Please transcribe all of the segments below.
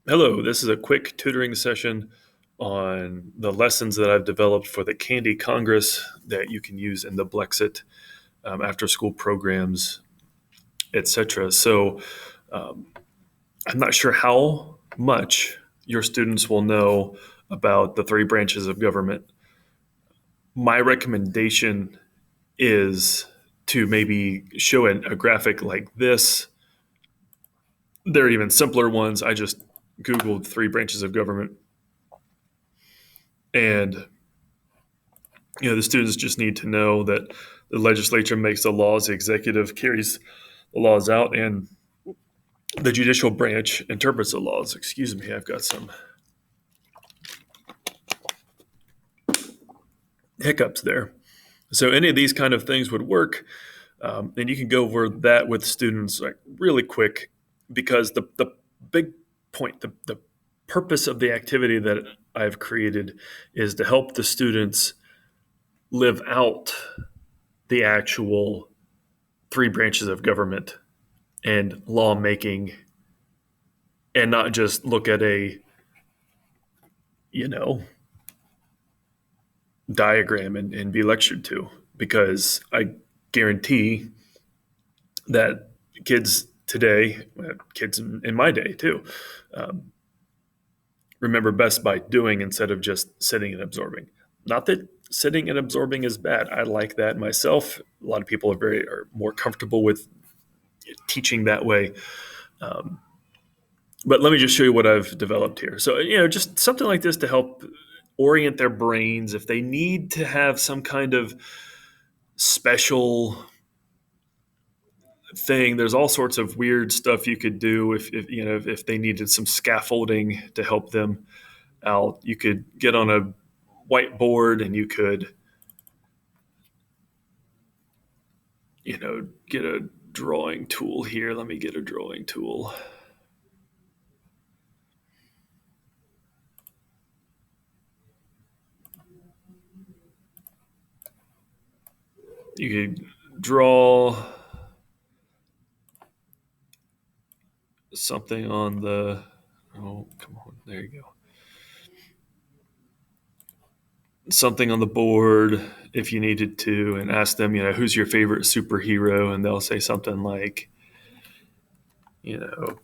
Hello, this is a quick tutoring session on the lessons that I've developed for the Candy Congress that you can use in the Blexit after school programs, etc. So um, I'm not sure how much your students will know about the three branches of government. My recommendation is to maybe show a graphic like this. There are even simpler ones. I just Googled three branches of government, and the students just need to know that the legislature makes the laws, the executive carries the laws out, and the judicial branch interprets the laws. Excuse me, I've got some hiccups there. So any of these kind of things would work, and you can go over that with students like really quick, because the big point, the purpose of the activity that I've created is to help the students live out the actual three branches of government and lawmaking, and not just look at a you know diagram and be lectured to, because I guarantee that kids today, kids in my day too, um, remember best by doing instead of just sitting and absorbing. Not that sitting and absorbing is bad. I like that myself. A lot of people are more comfortable with teaching that way. Um, but let me just show you what I've developed here. So, just something like this to help orient their brains if they need to have some kind of special thing. There's all sorts of weird stuff you could do if they needed some scaffolding to help them out. You could get on a whiteboard and you could, get a drawing tool here. Let me get a drawing tool. You could draw something on the, oh, come on, there you go. Something on the board if you needed to, and ask them, who's your favorite superhero, and they'll say something like,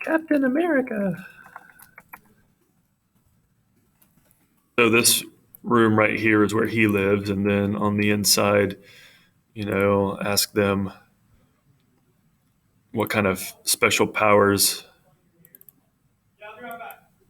Captain America. So this room right here is where he lives, and then on the inside, ask them what kind of special powers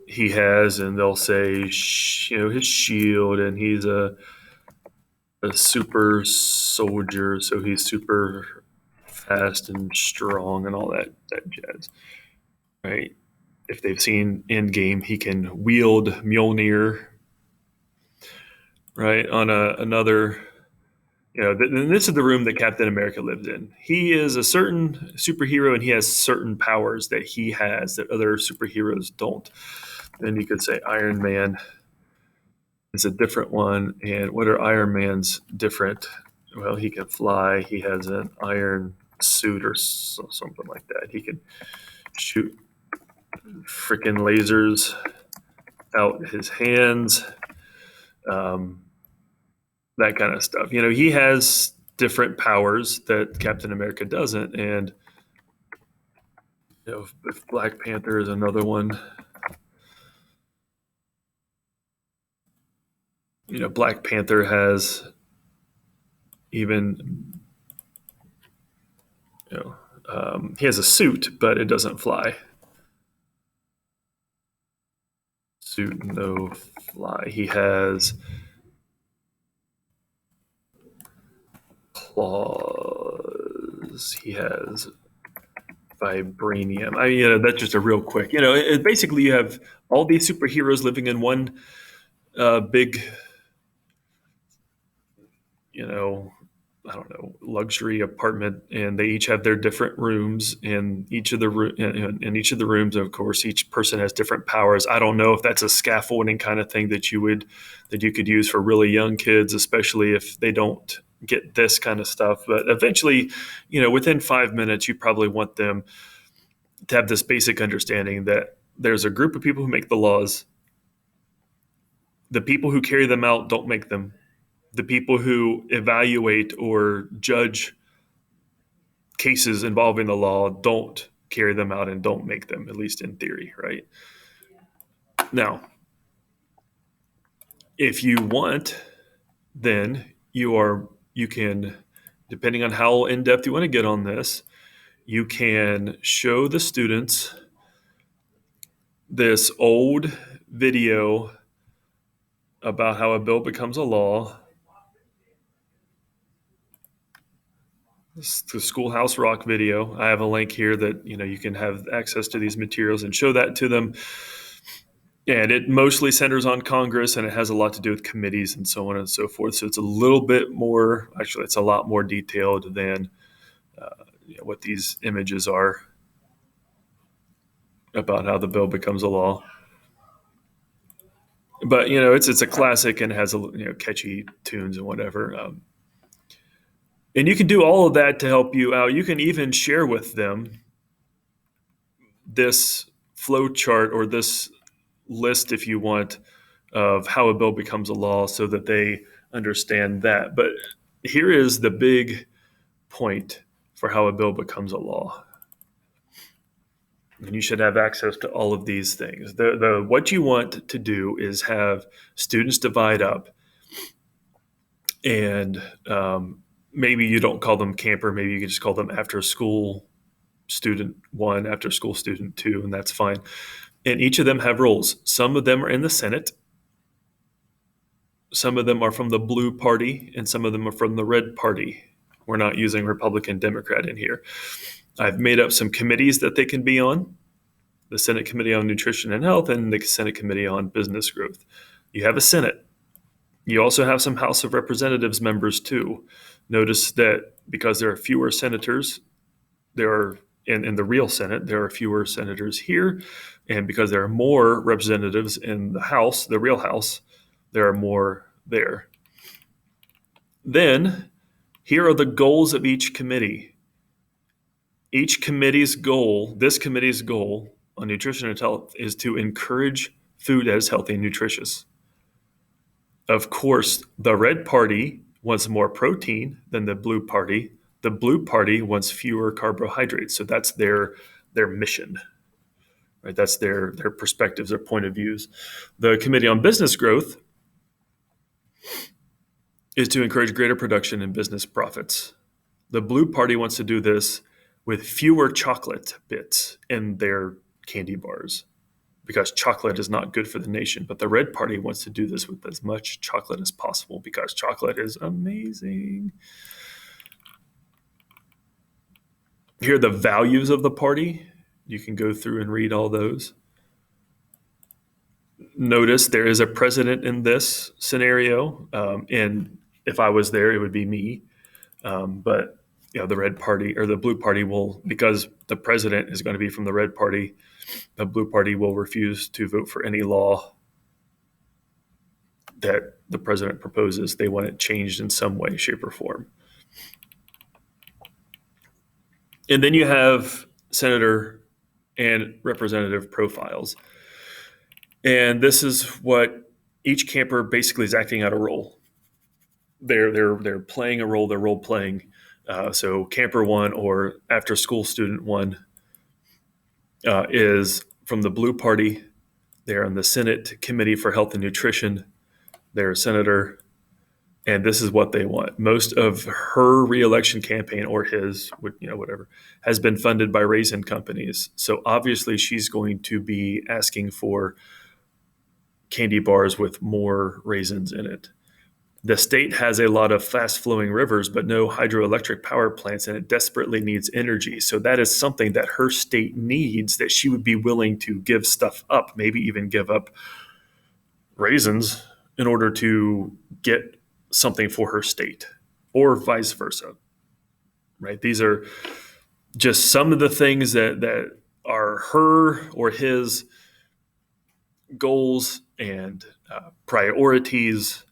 he has, and they'll say, his shield, and he's a super soldier, so he's super fast and strong and all that jazz, right? If they've seen Endgame, he can wield Mjolnir, right? On another, this is the room that Captain America lives in. He is a certain superhero, and he has certain powers that he has that other superheroes don't. Then you could say Iron Man is a different one. And what are Iron Man's different? Well, he can fly. He has an iron suit or something like that. He can shoot freaking lasers out his hands. Um, that kind of stuff. He has different powers that Captain America doesn't. And if Black Panther is another one, Black Panther has even, he has a suit, but it doesn't fly. Suit, no fly. He has claws. He has vibranium. That's just a real quick. Basically you have all these superheroes living in one big, I don't know, luxury apartment, and they each have their different rooms. In each of the rooms, of course, each person has different powers. I don't know if that's a scaffolding kind of thing that you could use for really young kids, especially if they don't get this kind of stuff. But eventually, within 5 minutes, you probably want them to have this basic understanding that There's a group of people who make the laws. The people who carry them out don't make them. The people who evaluate or judge cases involving the law don't carry them out and don't make them, at least in theory, right? Now, if you want, then you can, depending on how in depth you want to get on this, you can show the students this old video about how a bill becomes a law. It's the Schoolhouse Rock video. I have a link here that you can have access to these materials and show that to them. And it mostly centers on Congress, and it has a lot to do with committees and so on and so forth. So it's a little bit more, actually, it's a lot more detailed than what these images are about how the bill becomes a law. But it's a classic and has catchy tunes and whatever. And you can do all of that to help you out. You can even share with them this flow chart or this list, if you want, of how a bill becomes a law so that they understand that. But here is the big point for how a bill becomes a law. And you should have access to all of these things. What you want to do is have students divide up, and maybe you don't call them camper. Maybe you can just call them after school student 1, after school student 2, and that's fine. And each of them have roles. Some of them are in the Senate. Some of them are from the blue party, and some of them are from the red party. We're not using Republican, Democrat in here. I've made up some committees that they can be on: the Senate Committee on Nutrition and Health and the Senate Committee on Business Growth. You have a Senate. You also have some House of Representatives members too. Notice that because there are fewer senators, there are in the real Senate, there are fewer senators here. And because there are more representatives in the House, the real House, there are more there. Then here are the goals of each committee. Each committee's goal, this committee's goal on nutrition and health, is to encourage food that is healthy and nutritious. Of course, the red party wants more protein than the blue party. The blue party wants fewer carbohydrates. So that's their mission, right? That's their perspectives, their point of views. The Committee on Business Growth is to encourage greater production and business profits. The blue party wants to do this with fewer chocolate bits in their candy bars, because chocolate is not good for the nation. But the red party wants to do this with as much chocolate as possible, because chocolate is amazing. Here are the values of the party. You can go through and read all those. Notice there is a president in this scenario, and if I was there, it would be me. But the red party or the blue party will, because the president is going to be from the red party, the blue party will refuse to vote for any law that the president proposes. They want it changed in some way, shape, or form. And then you have senator and representative profiles. And this is what each camper basically is acting out a role. They're playing a role, they're role playing. So camper 1 or after school student 1 is from the blue party. They're on the Senate Committee for Health and Nutrition. They're a senator, and this is what they want. Most of her reelection campaign, or his, whatever, has been funded by raisin companies. So obviously she's going to be asking for candy bars with more raisins in it. The state has a lot of fast-flowing rivers, but no hydroelectric power plants, and it desperately needs energy. So that is something that her state needs, that she would be willing to give stuff up, maybe even give up raisins in order to get something for her state, or vice versa, right? These are just some of the things that are her or his goals and priorities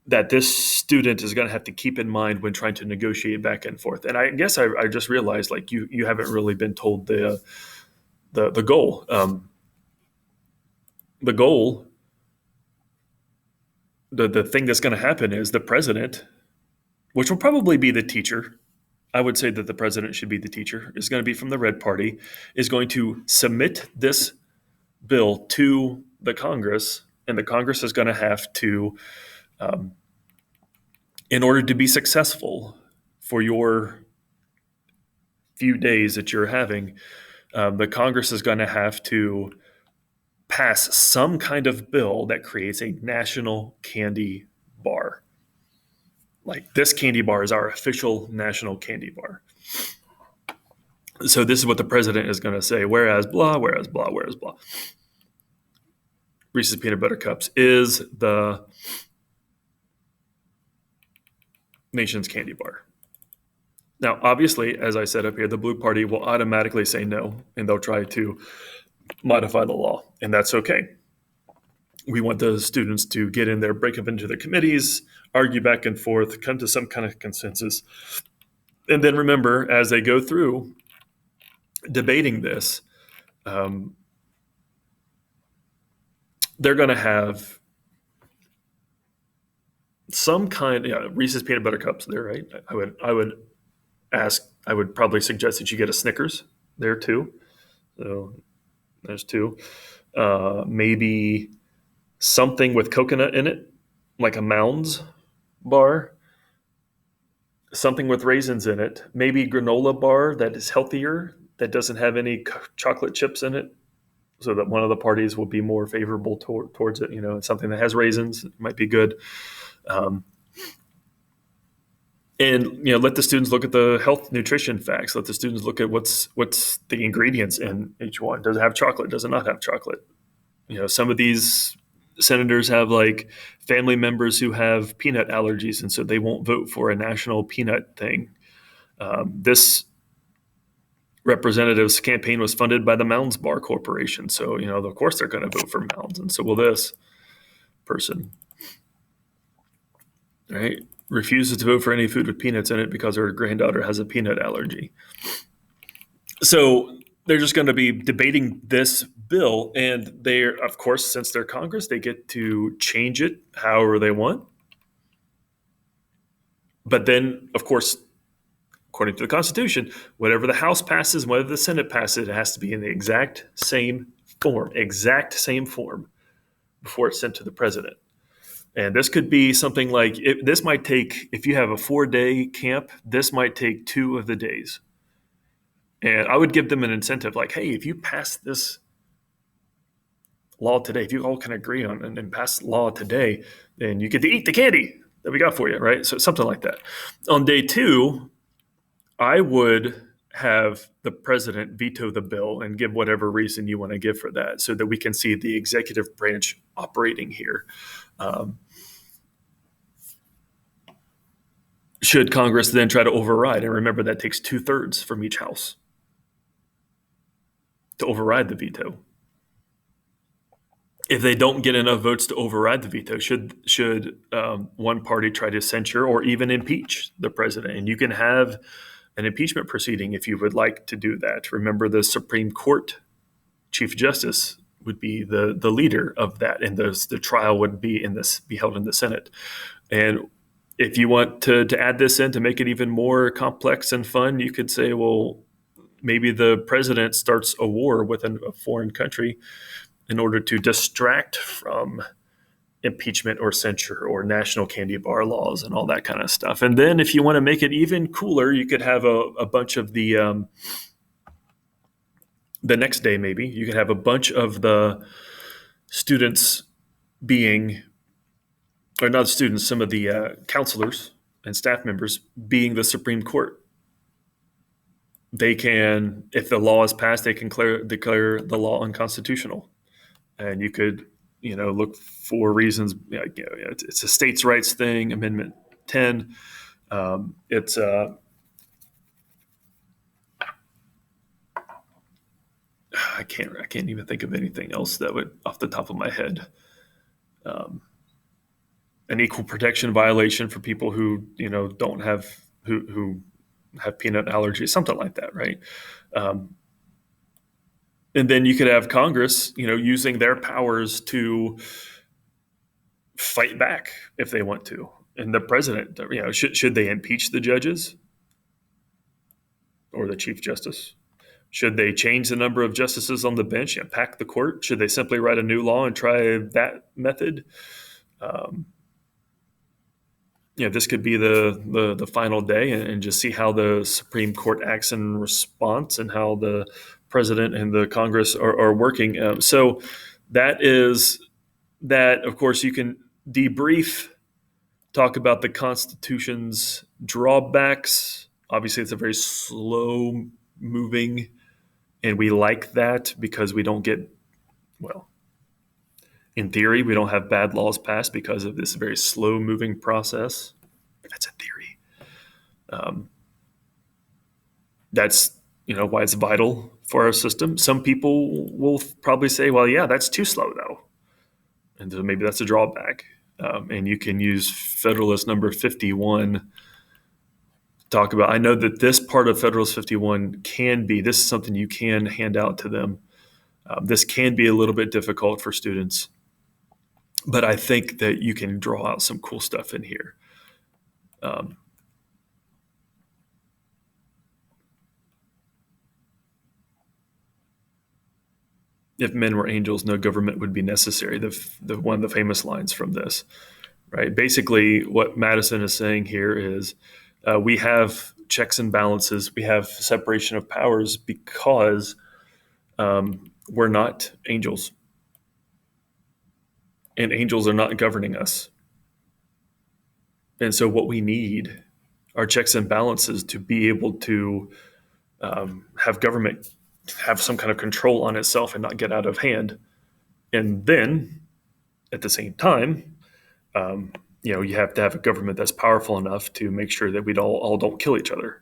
that this student is going to have to keep in mind when trying to negotiate back and forth. And I guess I just realized, like, you haven't really been told the goal. the goal, the thing that's going to happen is the president, which will probably be the teacher. I would say that the president should be the teacher, is going to be from the red party, is going to submit this bill to the Congress, and the Congress is going to have to, um, in order to be successful for your few days that you're having, the Congress is going to have to pass some kind of bill that creates a national candy bar. Like, this candy bar is our official national candy bar. So this is what the president is going to say, whereas blah, whereas blah, whereas blah. Reese's Peanut Butter Cups is the nation's candy bar. Now, obviously, as I said up here, the blue party will automatically say no, and they'll try to modify the law, and that's okay. We want the students to get in there, break up into their committees, argue back and forth, come to some kind of consensus. And then remember, as they go through debating this, they're going to have some kind, Reese's Peanut Butter Cups there, right? I would probably suggest that you get a Snickers there too. So there's two. Maybe something with coconut in it, like a Mounds bar. Something with raisins in it. Maybe granola bar that is healthier, that doesn't have any chocolate chips in it, so that one of the parties will be more favorable towards it. It's something that has raisins. It might be good. And let the students look at the health nutrition facts. Let the students look at what's the ingredients in each one. Does it have chocolate? Does it not have chocolate? Some of these senators have like family members who have peanut allergies, and so they won't vote for a national peanut thing. This representative's campaign was funded by the Mounds Bar Corporation, so of course they're going to vote for Mounds, and so will this person. Right? Refuses to vote for any food with peanuts in it because her granddaughter has a peanut allergy. So they're just going to be debating this bill, and they're, of course, since they're Congress, they get to change it however they want. But then, of course, according to the Constitution, whatever the House passes, whether the Senate passes, it has to be in the exact same form before it's sent to the president. And this could be something like, this might take, if you have a 4-day camp, this might take 2 of the days. And I would give them an incentive, like, hey, if you pass this law today, if you all can agree on and pass the law today, then you get to eat the candy that we got for you, right? So something like that. On day 2, I would have the president veto the bill and give whatever reason you want to give for that, so that we can see the executive branch operating here. Should Congress then try to override, and remember that takes 2/3 from each house to override the veto. If they don't get enough votes to override the veto, should one party try to censure or even impeach the president? And you can have an impeachment proceeding if you would like to do that. Remember, the Supreme Court Chief Justice would be the leader of that, and the trial would be held in the Senate. And if you want to add this in to make it even more complex and fun, you could say, well, maybe the president starts a war with a foreign country in order to distract from impeachment or censure or national candy bar laws and all that kind of stuff. And then if you want to make it even cooler, you could have a bunch of the next day, maybe you could have a bunch of the students being, or not students, some of the counselors and staff members being the Supreme Court. They can, if the law is passed, they can declare the law unconstitutional. And you could, look for reasons. It's a states' rights thing, Amendment 10. It's I can't even think of anything else that would, off the top of my head. An equal protection violation for people who don't have who have peanut allergies, something like that, right? And then you could have Congress, using their powers to fight back if they want to. And the president, should they impeach the judges or the chief justice? Should they change the number of justices on the bench and pack the court? Should they simply write a new law and try that method? Um, this could be the final day, and just see how the Supreme Court acts in response and how the president and the Congress are working. So that is that. Of course, you can debrief, talk about the Constitution's drawbacks. Obviously, it's a very slow moving, and we like that because we don't get, well, in theory, we don't have bad laws passed because of this very slow moving process. That's a theory. Um, that's why it's vital for our system. Some people will probably say, well, yeah, that's too slow though, and so maybe that's a drawback. And you can use Federalist number 51. Talk about, I know that this part of Federalist 51 this is something you can hand out to them. This can be a little bit difficult for students, but I think that you can draw out some cool stuff in here. If men were angels, no government would be necessary. The one of the famous lines from this, right? Basically, what Madison is saying here is we have checks and balances, we have separation of powers because we're not angels, and angels are not governing us. And so, what we need are checks and balances to be able to have government have some kind of control on itself and not get out of hand. And then, at the same time, you have to have a government that's powerful enough to make sure that we all don't kill each other.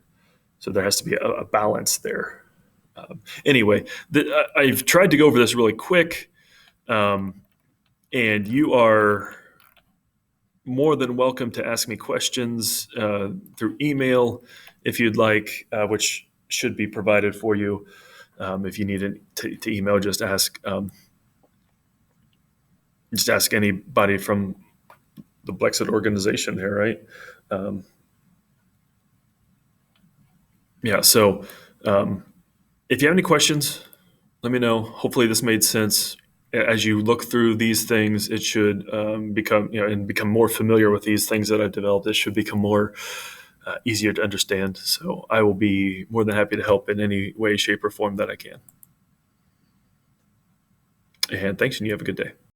So there has to be a balance there. Anyway, I've tried to go over this really quick, and you are more than welcome to ask me questions through email if you'd like, which should be provided for you. If you need to email, just ask anybody from the Blexit organization here, right? So if you have any questions, let me know. Hopefully this made sense. As you look through these things, it should become more familiar with these things that I've developed. It should become more easier to understand. So I will be more than happy to help in any way, shape, or form that I can. And thanks, and you have a good day.